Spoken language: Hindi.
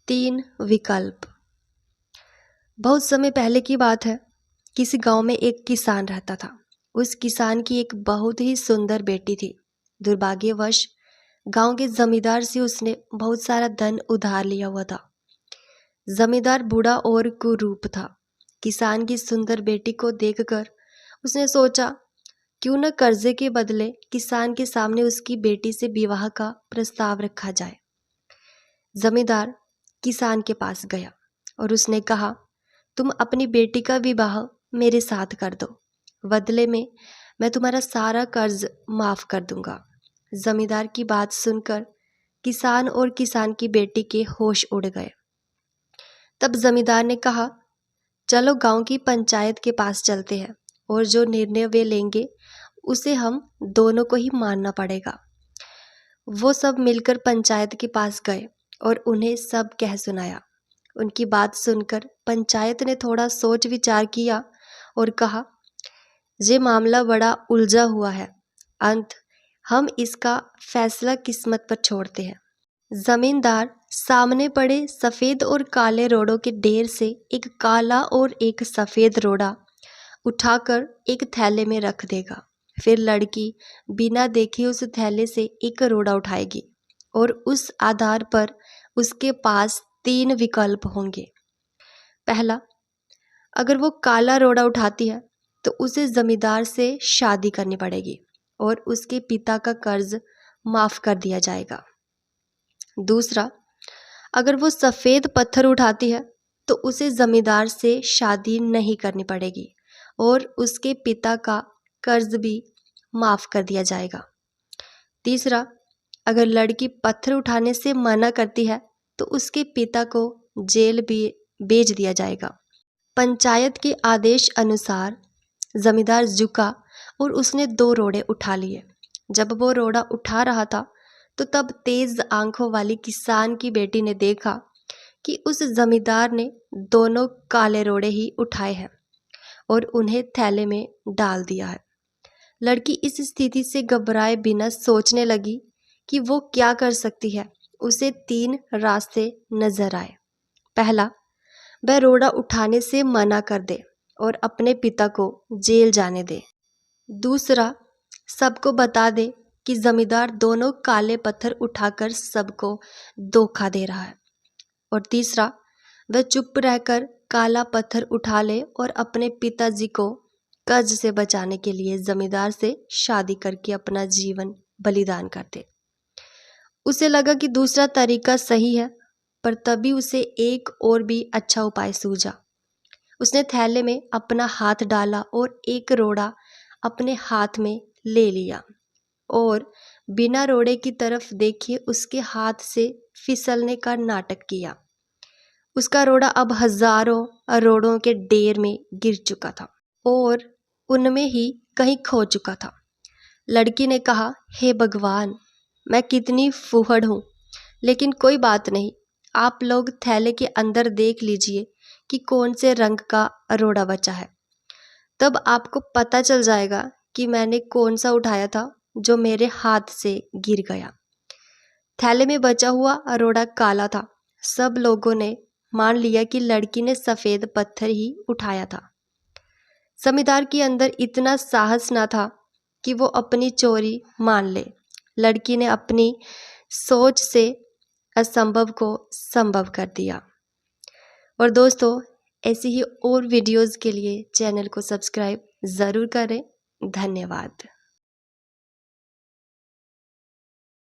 तीन विकल्प। बहुत समय पहले की बात है। किसी गांव में एक किसान रहता था। उस किसान की एक बहुत ही सुंदर बेटी थी। दुर्भाग्यवश गांव के जमींदार से उसने बहुत सारा धन उधार लिया हुआ था। जमींदार बूढ़ा और कुरूप था। किसान की सुंदर बेटी को देखकर उसने सोचा, क्यों न कर्जे के बदले किसान के सामने उसकी बेटी से विवाह का प्रस्ताव रखा जाए। जमींदार किसान के पास गया और उसने कहा, तुम अपनी बेटी का विवाह मेरे साथ कर दो, बदले में मैं तुम्हारा सारा कर्ज माफ कर दूंगा। जमींदार की बात सुनकर किसान और किसान की बेटी के होश उड़ गए। तब जमींदार ने कहा, चलो गांव की पंचायत के पास चलते हैं और जो निर्णय वे लेंगे उसे हम दोनों को ही मानना पड़ेगा। वो सब मिलकर पंचायत के पास गए और उन्हें सब कह सुनाया। उनकी बात सुनकर पंचायत ने थोड़ा सोच विचार किया और कहा, ये मामला बड़ा उलझा हुआ है, हम इसका फैसला किस्मत पर छोड़ते हैं। जमींदार सामने पड़े सफेद और काले रोड़ों के ढेर से एक काला और एक सफेद रोड़ा उठाकर एक थैले में रख देगा। फिर लड़की बिना देखे उस थैले से एक रोड़ा उठाएगी और उस आधार पर उसके पास तीन विकल्प होंगे। पहला, अगर वो काला रोड़ा उठाती है तो उसे जमींदार से शादी करनी पड़ेगी और उसके पिता का कर्ज माफ कर दिया जाएगा। दूसरा, अगर वो सफेद पत्थर उठाती है तो उसे जमींदार से शादी नहीं करनी पड़ेगी और उसके पिता का कर्ज भी माफ कर दिया जाएगा। तीसरा, अगर लड़की पत्थर उठाने से मना करती है तो उसके पिता को जेल भी भेज दिया जाएगा। पंचायत के आदेश अनुसार जमींदार झुका और उसने दो रोड़े उठा लिए। जब वो रोड़ा उठा रहा था तो तब तेज आंखों वाली किसान की बेटी ने देखा कि उस जमींदार ने दोनों काले रोड़े ही उठाए हैं और उन्हें थैले में डाल दिया है। लड़की इस स्थिति से घबराए बिना सोचने लगी कि वो क्या कर सकती है। उसे तीन रास्ते नजर आए। पहला, वह रोड़ा उठाने से मना कर दे और अपने पिता को जेल जाने दे। दूसरा, सबको बता दे कि जमींदार दोनों काले पत्थर उठाकर सबको धोखा दे रहा है। और तीसरा, वह चुप रहकर काला पत्थर उठा ले और अपने पिताजी को कर्ज से बचाने के लिए जमींदार से शादी करके अपना जीवन बलिदान कर दे। उसे लगा कि दूसरा तरीका सही है, पर तभी उसे एक और भी अच्छा उपाय सूझा। उसने थैले में अपना हाथ डाला और एक रोड़ा अपने हाथ में ले लिया और बिना रोड़े की तरफ देखे उसके हाथ से फिसलने का नाटक किया। उसका रोड़ा अब हजारों रोड़ों के ढेर में गिर चुका था और उनमें ही कहीं खो चुका था। लड़की ने कहा, हे भगवान, मैं कितनी फूहड़ हूँ, लेकिन कोई बात नहीं, आप लोग थैले के अंदर देख लीजिए कि कौन से रंग का रोड़ा बचा है। तब आपको पता चल जाएगा कि मैंने कौन सा उठाया था जो मेरे हाथ से गिर गया। थैले में बचा हुआ रोड़ा काला था। सब लोगों ने मान लिया कि लड़की ने सफेद पत्थर ही उठाया था। जमींदार के अंदर इतना साहस न था कि वो अपनी चोरी मान ले। लड़की ने अपनी सोच से असंभव को संभव कर दिया। और दोस्तों, ऐसी ही और वीडियोस के लिए चैनल को सब्सक्राइब ज़रूर करें। धन्यवाद।